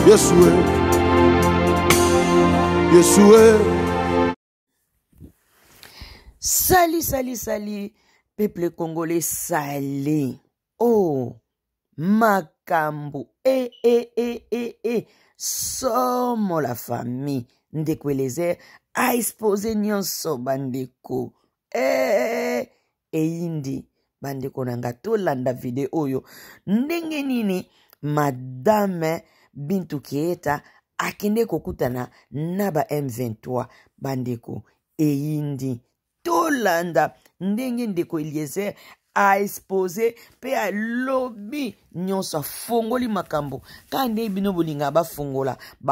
Yeshua, Yeshua. Salut, peuple congolais, salut. Oh, makambo, somo la famille, ndeko eleze, a exposé nyonso bandeko, indi, bandeko nanga tolanda video oyo, ndenge nini, madame Bintou Keita, akende kokutana naba M23, bandeko, indi, tolanda ndenge ndeko Eliezer a exposé pe a lobby nyonso fongoli makambo kande bino bolinga ba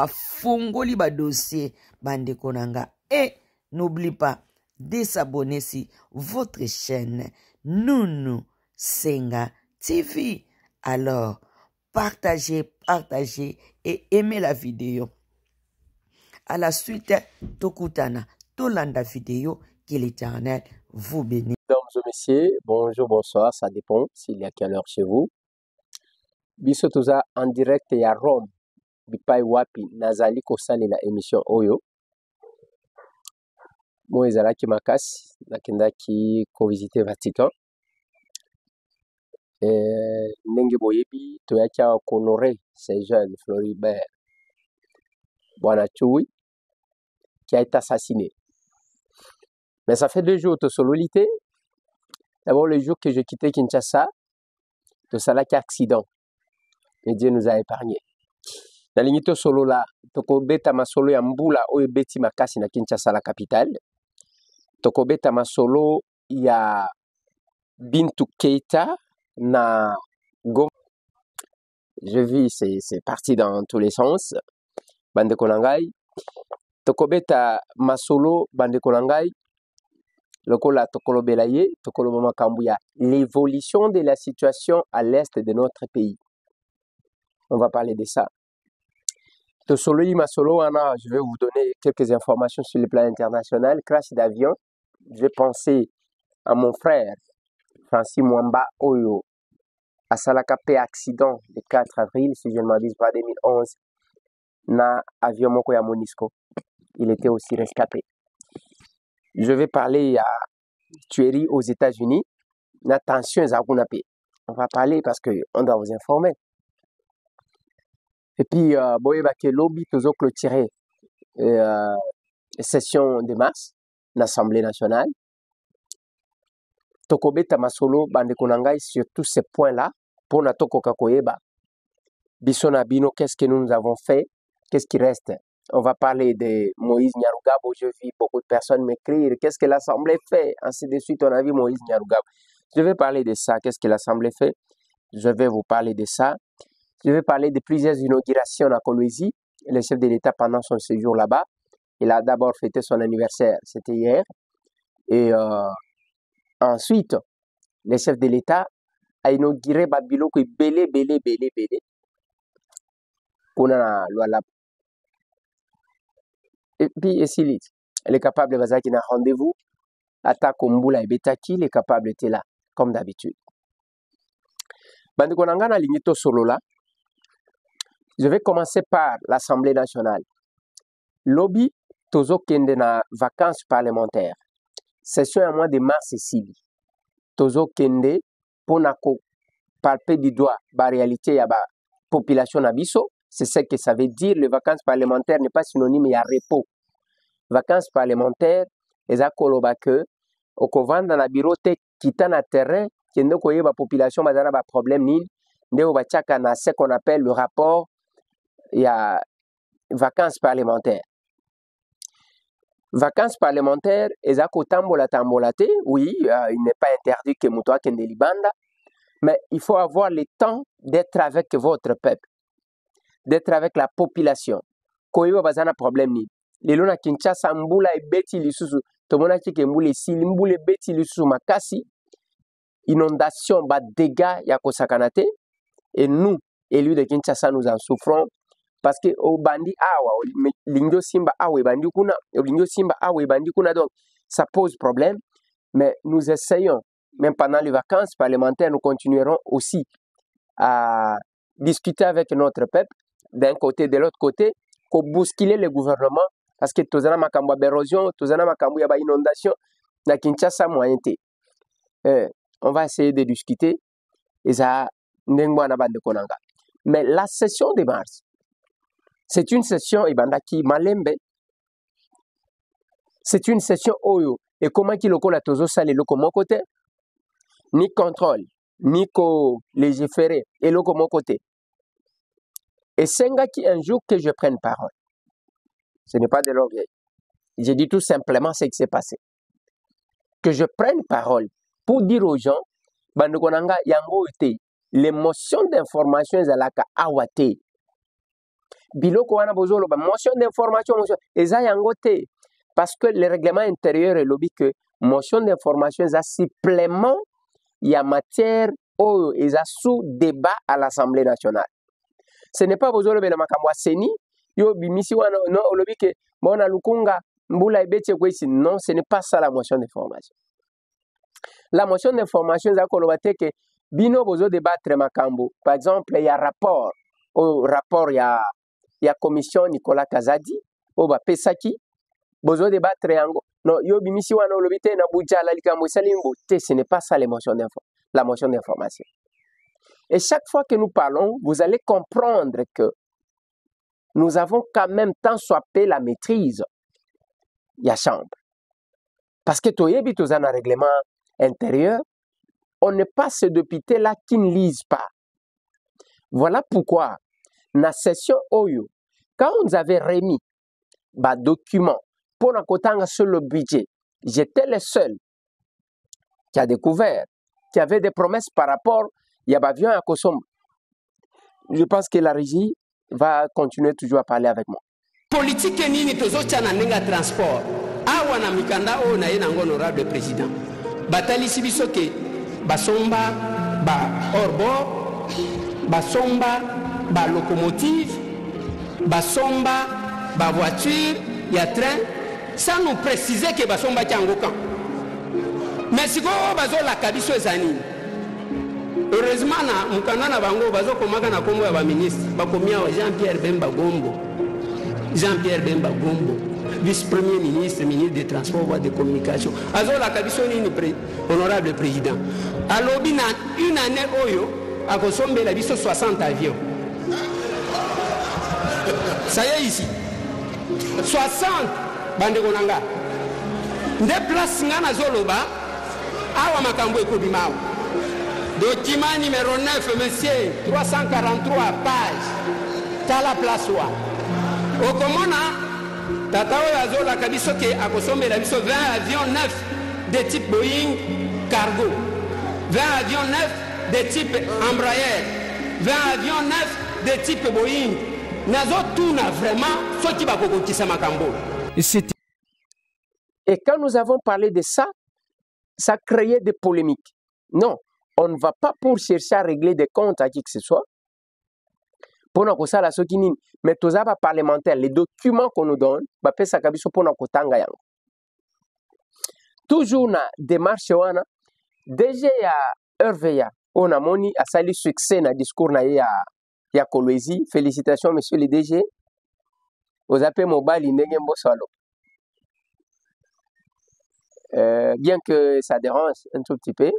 fongoli ba dossier bandeko nanga. Et n'oublie pas de s'abonner sur votre chaîne Nounou Senga TV. Alors partagez et aimez la vidéo. À la suite tokutana tolanda vidéo. Que l'Éternel vous bénisse. Mesdames et messieurs, bonjour, bonsoir, ça dépend s'il y a quelle heure chez vous. Biso toza en direct à Rome, bipai wapi, nazali kosali la émission Oyo. Moi, ezalaki makasi, nakendaki ko visiter Vatican. Ndenge boyebi, toyaki a honorer ces jeunes Floribert Boanachui, qui a été assassiné. Mais ça fait 2 jours de sololité. D'abord, le jour que j'ai quitté Kinshasa, de salaki accident. Et Dieu nous a épargnés. Dans l'unité solo là, toko beta masolo ya mbula oyo beti makasi na Kinshasa la capitale. Toko beta masolo ya Bintou Keita na Goma. Je vis, c'est parti dans tous les sens. Bande Konangai. Toko beta masolo bande Konangai. Lokola tokolo belaye, tokolo mama kambuya. L'évolution de la situation à l'est de notre pays. On va parler de ça. Tosolo masolo ana, je vais vous donner quelques informations sur le plan international. Crash d'avion. Je vais penser à mon frère Francis Mwamba Oyo à Salakape accident le 4 avril, si je ne m'abuse pas, 2011, na avion moko ya Monisco. Il était aussi rescapé. Je vais parler à tuerie aux États-Unis. Attention, on va parler parce qu'on doit vous informer. Et puis, boyeba ke lobby toujours clôturer session de mars, l'Assemblée nationale. Tokobeta masolo bande konangai sur tous ces points-là pour na toko kakoyeba. Bisona bino, qu'est-ce que nous avons fait? Qu'est-ce qui reste? On va parler de Moïse Nyarugabo. Je vis beaucoup de personnes m'écrire. Qu'est-ce que l'Assemblée fait? Ainsi de suite, on a vu Moïse Nyarugabo. Je vais parler de ça. Qu'est-ce que l'Assemblée fait? Je vais vous parler de ça. Je vais parler de plusieurs inaugurations à Kolwezi. Le chef de l'État, pendant son séjour là-bas, il a d'abord fêté son anniversaire. C'était hier. Et ensuite, le chef de l'État a inauguré Babilo qui belé. Kuna la. Et puis, elle est capable de faire un rendez-vous. Attaque Mbula et Betaki, les capables étaient là, comme d'habitude. Bandekonangana Lignito Solola. Je vais commencer par l'Assemblée nationale. Lobby, Tozo Kende na vacances parlementaires. Session à mois de mars ici. Tozo Kende, pour palper du doigt la réalité de la population Nabiso. C'est ce que ça veut dire. Les vacances parlementaires n'est pas synonyme à repos. Vacances parlementaires, les akoloba que, au couvent dans la bureau, quitte na terrain, qui ne connaît pas population, mais pas problème ni, ne va tchaka na ce qu'on appelle le rapport, il y a vacances parlementaires. Vacances parlementaires, les tambolate, oui, il n'est pas interdit que Moutoua kende libanda, mais il faut avoir le temps d'être avec votre peuple, d'être avec la population. Koyo bazana problème ni. Lelo na Kinshasa mbula ebeti lisusu tomona ke mbula esili mbula ebeti lisusu makasi inondation ba dégâts ya kosakanate et nous élus de Kinshasa nous en souffrons parce que au bandi awa lingio simba awe bandi kuna lingio simba awe bandi kuna donc ça pose problème mais nous essayons même pendant les vacances parlementaires nous continuerons aussi à discuter avec notre peuple d'un côté, de l'autre côté, pour bousculer le gouvernement, parce que tous les makambo d'érosion, tous les makambo ya inondation, na Kinshasa moyen té. On va essayer de discuter. Et ça, mais la session de mars, c'est une session ibandaki malembe. C'est une session oyo. Et comment qu'il a tozo sale loko mon côté, ni contrôle, ni ko légiférer, et loko mon côté. Et c'est un jour que je prenne parole. Ce n'est pas de l'orgueil. J'ai dit tout simplement ce qui s'est passé. Que je prenne parole pour dire aux gens, bandukonanga yango ite, l'émotion d'information ezalaka awate. Biloko wana bozolo ba motion d'information eza yango te, parce que le règlement intérieur est lobby que motion d'information eza supplément ya matière oyo eza sous débat à l'Assemblée nationale. Ce n'est pas bozolo bela makambo seni yo bimisi wana non lobby que bona lukunga mbula ebetse kwesi. Non, ce n'est pas ça la motion d'information. La motion d'information eza kolobate que bino bozo débattre makambo. Par exemple, il y a rapport au rapport ya commission Nicolas Kazadi o ba pesaki bozo débattre yango. Non, yo bimisi wana olobite na bujala likambo salimbo te, ce n'est pas ça la motion d'information. Et chaque fois que nous parlons, vous allez comprendre que nous avons quand même tant soit peu la maîtrise ya chambre. Parce que toyebi tozana règlement intérieur, on n'est pas ce député là qui ne lisent pas. Voilà pourquoi, dans la session Oyo, quand on nous avait remis des documents pour nous contenter sur le budget, j'étais le seul qui a découvert qu'il y avait des promesses par rapport à l'avion à Kosom. Je pense que la régie va continuer toujours à parler avec moi. Politique nini tozotia na nenga transport awa na mikanda o na yena honorable président batalisi biso ke basomba ba orbor basomba ba locomotive basomba ba voiture ya train sans nous préciser que basomba kiango kan. Mais si go bazola kabiso ezani heureusement na mukanda na bango bazokomaka na kombo ya ba ministre bakomia Jean-Pierre Bemba Gombo, Jean-Pierre Bemba Gombo, vice-premier ministre, ministre des Transports et des Communications. Azola Kabisoni, honorable président. À l'obina, une année, Oyo, à Kosombe, la biso 60 avions. Ça y est ici. 60 Bandegonanga. Déplace Ngana Zoloba, Awa Makambo et Kobimao. Document numéro 9, monsieur, 343 pages. T'as la place où? Au Komona, Tatao Azola Kabisoke a consommé la biso 20 avions neufs de type Boeing cargo, 20 avions neufs de type Embraer, 20 avions neufs de type Boeing. Nazo tout n'a vraiment ce qui va beaucoup sa makambo. Et quand nous avons parlé de ça, ça créait des polémiques. Non, on ne va pas pour chercher à régler des comptes à qui que ce soit. Pour nous ça la sokinine, mais tous les parlementaires, les documents qu'on nous donne, bah pesa kabiso pour nous kotanga yango. Toujours na démarche wana, DG ya RVA, on a moni a sali succès na discours na ya Kolwezi. Félicitations monsieur le DG. Vous appelez mobile ndenge mbosalo. Bien que ça dérange un tout petit peu,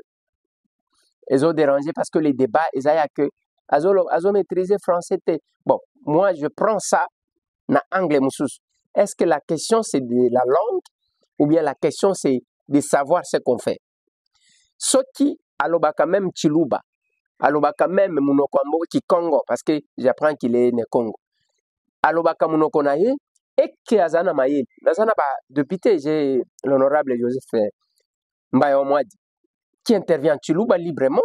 ils ont dérangé parce que les débats, ils ont que Azo maîtriser français. Bon, moi je prends ça en anglais. Est-ce que la question c'est de la langue ou bien la question c'est de savoir ce qu'on fait? Ce qui alobaka même Chiluba, alobaka même Munokwambo qui Congo, parce que j'apprends qu'il est né Congo. Alobaka Munoko naye et qui azana maye. Nazana ba député, j'ai l'honorable Joseph Mbayomwadi qui intervient Chiluba librement.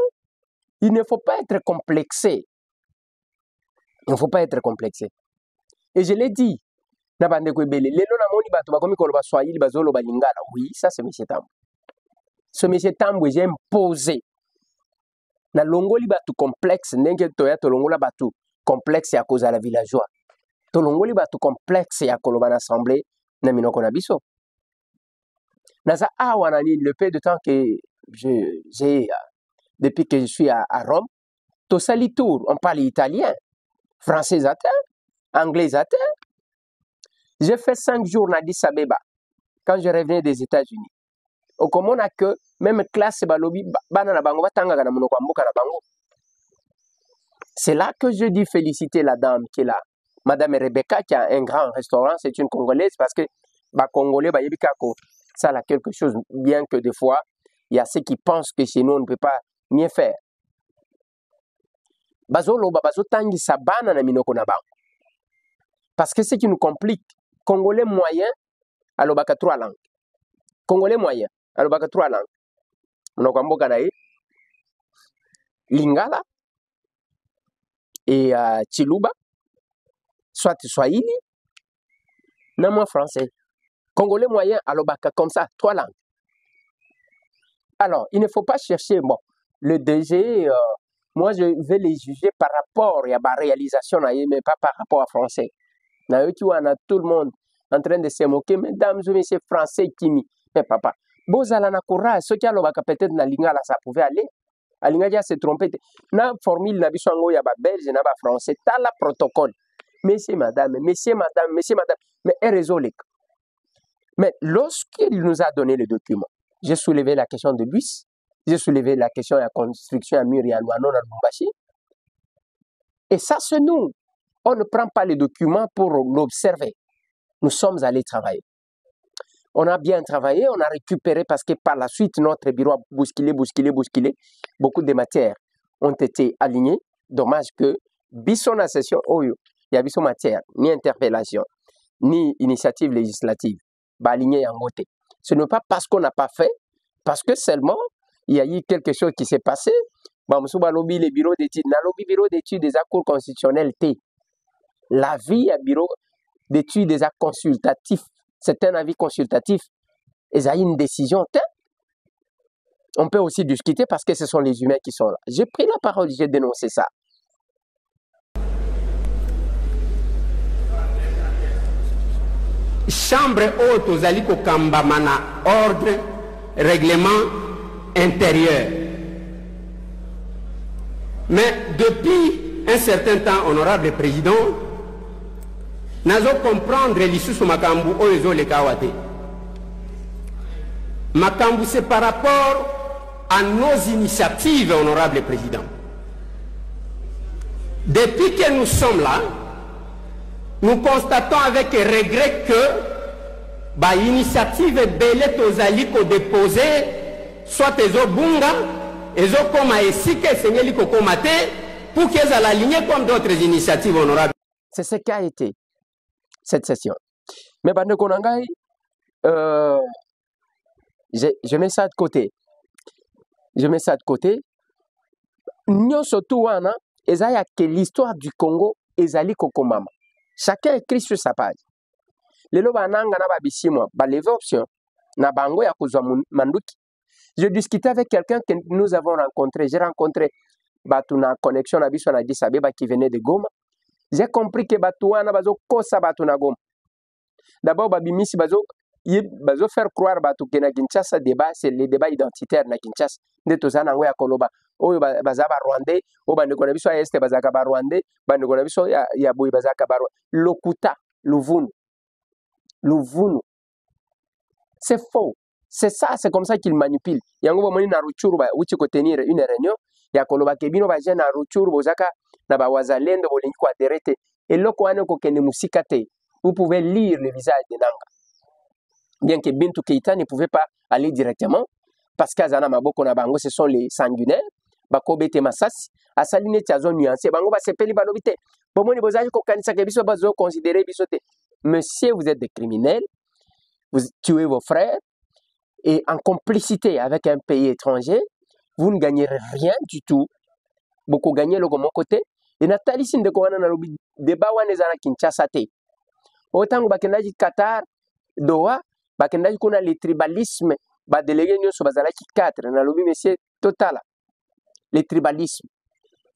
Il ne faut pas être complexé. Il ne faut pas être complexé. Et je l'ai dit. Oui, ça c'est M. Tambwe. Ce M. Tambwe, j'ai imposé. Na longoli batu complexe, nenge toya to longola batu complexe à cause de la villageois. To longoli batu complexe à koloba l'assemblée, na minoko na biso. Naza awanani le peu de temps que j'ai depuis que je suis à Rome, to sali tour, on parle italien, français atteint, anglais à terre. J'ai fait 5 jours à Addis Abeba quand je revenais des États-Unis. Au Comon a que même classe balobi banana bango batanga na monoko mboka na bango. C'est là que je dis féliciter la dame qui est là. Madame Rebecca qui a un grand restaurant, c'est une Congolaise parce que bah Congolais bah yebikako ça a quelque chose bien que des fois il y a ceux qui pensent que chez nous on ne peut pas mieux faire. Bazolo bazo tangi sabana na minoko na bango. Parce que ce qui nous complique, Congolais moyen alobaka 3 langues. Congolais moyen alobaka 3 langues. Monoko mboka na ye Lingala et Chiluba, soit Swahili, non moi français. Congolais moyen, alobaka comme ça, 3 langues. Alors, il ne faut pas chercher, bon, le DG, moi je vais les juger par rapport à la réalisation, mais pas par rapport à français. On a tout le monde en train de se moquer, mesdames et messieurs français, Kimi. Mais papa, Bozala na courage, ceux qui alobaka peut-être na Lingala, ça pouvait aller. Alingadia se trompé. Na formule na biso ngo ya ba belge na ba français, t'as la protocole. Messieurs, madame, messieurs, madame, messieurs, madame, mais est résolu. Mais lorsqu'il nous a donné le document, j'ai soulevé la question de bus, j'ai soulevé la question de la construction à mur et à Luano dans Lubumbashi. Et ça, c'est nous. On ne prend pas les documents pour l'observer. Nous sommes allés travailler. On a bien travaillé, on a récupéré parce que par la suite, notre bureau a bousculé. Beaucoup de matières ont été alignées. Dommage que, bisona session, il y a biso matière, ni interpellation, ni initiative législative, aligné en côté. Ce n'est pas parce qu'on n'a pas fait, parce que seulement, il y a eu quelque chose qui s'est passé. Les bureaux d'études, bureau d'études des accords constitutionnels, l'avis à bureau d'études des actes consultatifs. C'est un avis consultatif. Et ça a une décision. On peut aussi discuter parce que ce sont les humains qui sont là. J'ai pris la parole, j'ai dénoncé ça. Chambre haute aux aliko kambamana, ordre, règlement intérieur. Mais depuis un certain temps, honorable président, nazo comprendre l'issue makambu oezo le kawate. Makambu c'est par rapport à nos initiatives, honorable président. Depuis que nous sommes là, nous constatons avec regret que ba initiative belé tozaliko déposé soit ezo bunga ezo koma esike sengeli kokomate pour qu'ils aient aligné comme d'autres initiatives honorables. C'est ce qui a été cette session. Mais bande konangai, je mets ça de côté. Je mets ça de côté. Nous surtout wana ezaya que l'histoire du Congo ezali kokomama. Chacun écrit sur sa page. Lelo bananga na babisimo ba lever option na bango ya kuzwa manduki. Je discutais avec quelqu'un que nous avons rencontré. J'ai rencontré Batuna connexion na biso na Addis Abeba qui venait de Goma. J'ai compris que Batouana bazo kosa Batuna Goma. D'abord babimisi bazo faire croire Batu que na Kinshasa débat c'est le débat identitaire na Kinshasa. Ndetozana ngo ya koloba. Oyo bazaba Rwandais, o bandeko na biso ya este bazaka ba Rwandais, bandeko na biso ya boyi bazaka ba Lokuta, Luvunu. C'est faux. C'est ça, c'est comme ça qu'ils manipulent. Yango bomoni na Ruchuru ba uchi ko tenir une réunion ya koloba kebino ba jena Ruchuru bozaka na ba wazalendo bolingi ko aderete. Et loko ane ko kene musikate. Vous pouvez lire le visage de Nanga. Bien que Bintou Keïta ne pouvait pas aller directement parce qu'Azana Maboko na bango ce sont les sanguinaires. Bakobe te masasi asaline tiazo nuancé bango ba sepeli balobite bomoni bozaji ko kanisa ke biso bazo considérer biso te. Monsieur, vous êtes des criminels, vous tuez vos frères et en complicité avec un pays étranger, vous ne gagnerez rien du tout. Beaucoup gagner le mon côté et Nathalie sinde ko wana na lobi débat wana ezana Kinshasa te. Autant bakendaji Qatar Doha bakendaji kuna le tribalisme ba délégué nyonso bazala ki 4 na lobi monsieur total. Le tribalisme.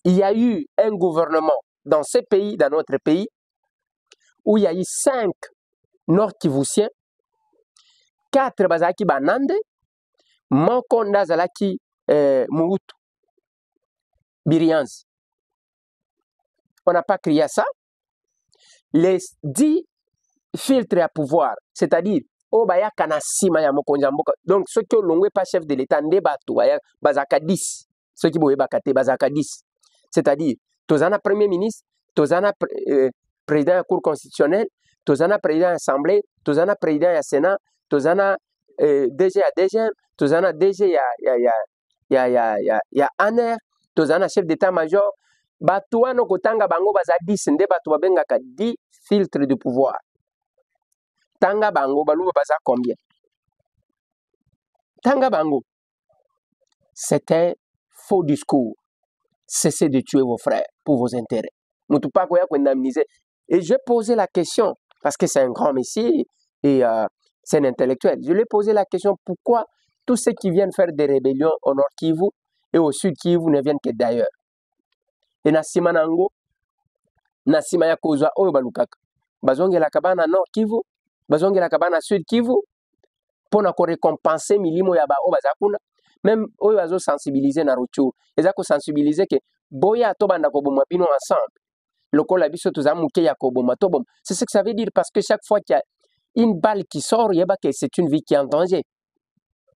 Il y a eu un gouvernement dans ce pays, dans notre pays, où il y a eu 5 Nord-Kivusiens, 4 Bazaki Banande, Mankonda Zalaki Moutou, Birians. On n'a pas crié à ça. les 10 filtres à pouvoir, c'est-à-dire oh baya kana sima ya mokonzi mboka. Donc ceux qui ont pas chef de l'état ndebatu baya bazaka 10, ceux qui boye bakate bazaka 10. C'est-à-dire tozana premier ministre, tozana président de la cour constitutionnelle, tozana président de l'assemblée, tozana président de la sénat, tozana DG à DG, tozana DG ya ANER, tozana chef d'état-major. Batu wana kotanga bango baza 10 nde batu babengaka 10 filtres de pouvoir. Tanga bango baluba baza combien? Tanga bango. C'est un faux discours. Cessez de tuer vos frères pour vos intérêts. Et je posais la question, parce que c'est un grand messie et c'est un intellectuel. Je lui ai posé la question, pourquoi tous ceux qui viennent faire des rébellions au nord Kivu et au sud Kivu ne viennent que d'ailleurs? Et Nassima Nango, Nassima Yakozwa, Oyo Balukaka, Bazonge la Kabana nord Kivu, Bazonge la Kabana sud Kivu, pour nous récompenser milimo yaba o bazakuna. Même eux ils ont sensibilisé na Ruchuru, ils ont sensibilisé que boya to banda ko boma bino ensemble. Lokola biso tozamuke ya ko boma to bom. C'est ce que ça veut dire parce que chaque fois qu'il y a une balle qui sort, yeba que c'est une vie qui est en danger.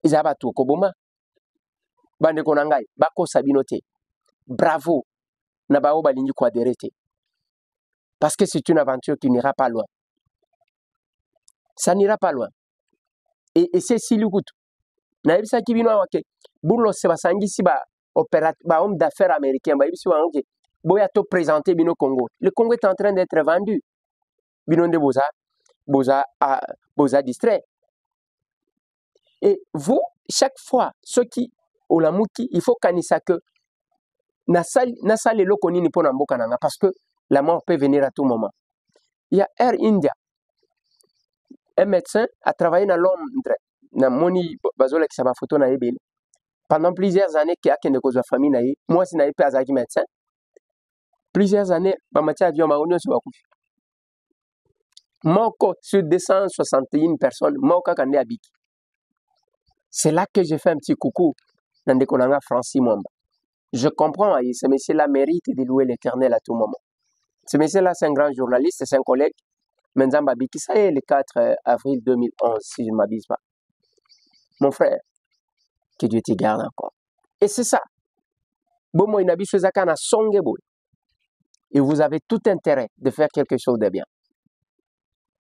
Ils abattent ko boma. Bande ko nangai, bako sabinote. Bravo. Na ba o balingi ko adérete. Parce que c'est une aventure qui n'ira pas loin. Ça n'ira pas loin. Et c'est Silukutu. Naibisa kibino wake burlo se basangisi ba homme d'affaires américain ba ibisi wange boya to présenter bino Congo. Le Congo est en train d'être vendu. Bino de boza distrait. Et vous chaque fois ceux qui olamuki il faut kanisa que nasale lokoni ni pona mboka nanga parce que la mort peut venir à tout moment. Il y a Air India. Un médecin a travaillé dans Londres. Na moni bazola ki sa photo na ebele pendant plusieurs années qui a kende ko za famille na ye moi si na epe azaki médecin plusieurs années ba matia avion ma onyo so bakufi moko sur 261 personnes moko kande abiki. C'est là que j'ai fait un petit coucou dans des konanga Francis Mwamba. Je comprends ce monsieur là mérite de louer l'Éternel à tout moment. Ce monsieur là c'est un grand journaliste, c'est un collègue Menzamba Biki, ça y est le 4 avril 2011 si je ne m'abuse pas. Mon frère, que Dieu te garde encore. Et c'est ça. Et vous avez tout intérêt de faire quelque chose de bien.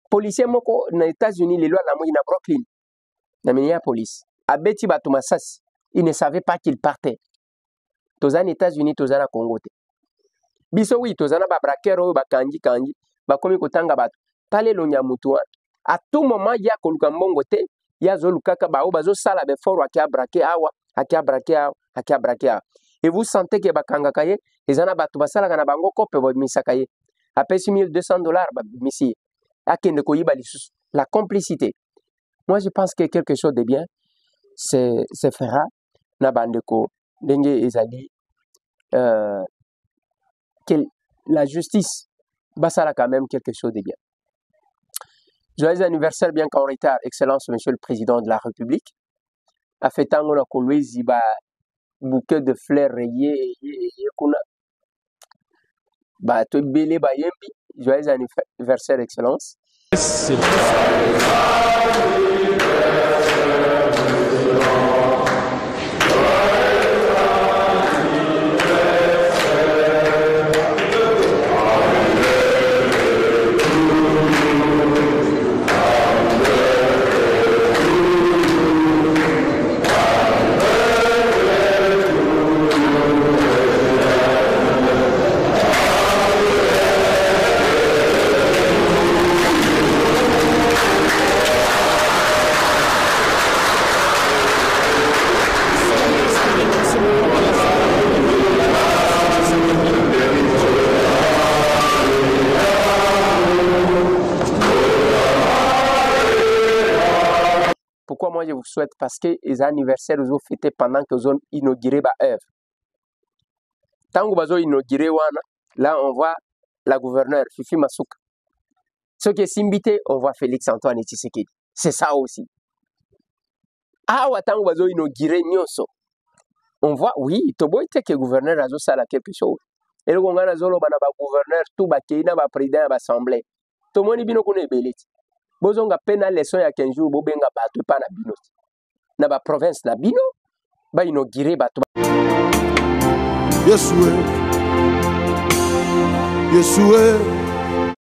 Policier moko aux États-Unis, les lois de la moyenne à Brooklyn, na Minneapolis, à Betty Batumasas, ils ne savaient pas qu'ils partaient. Tozan États-Unis, tozan à Congo. Biso oui, tozan à Babrakero, Bakanji, Kanji, Bakomi Kotanga Batu, Tale Lonyamutua. À tout moment, il y a Kolukambongote. Et vous sentez que bakangakaye ezana batu basala kana bango kope bo misakaye apesi $1,200 misi akende ko yiba lisusu la complicité. Moi je pense que quelque chose de bien c'est fera na bandeko ndenge ezali que la justice basala quand même quelque chose de bien. Joyeux anniversaire bien qu'en retard, Excellence, Monsieur le Président de la République. A fait tant qu'on a collé ziba bouquet de fleurs rayées kuna. Ba to belé ba yembi. Joyeux anniversaire, Excellence. Pourquoi moi je vous souhaite? Parce que les anniversaires vous ont fêté pendant que vous avez inauguré ma œuvre. Tant que vous avez inauguré, là on voit la gouverneure Fifi Masuka. Ceux qui sont invités, on voit Félix Antoine Tshisekedi. C'est ça aussi. Ah, tant que vous avez inauguré Nyonso, on voit, oui, Tobo était que le gouverneur a fait quelque chose. Et le gouverneur, tout le président de l'Assemblée. tomoni bino kuna ebele ti bozonga mpe na leson ya 15 jours bobenga bato epa na bino ti na baprovince na bino bainogire bato Yesue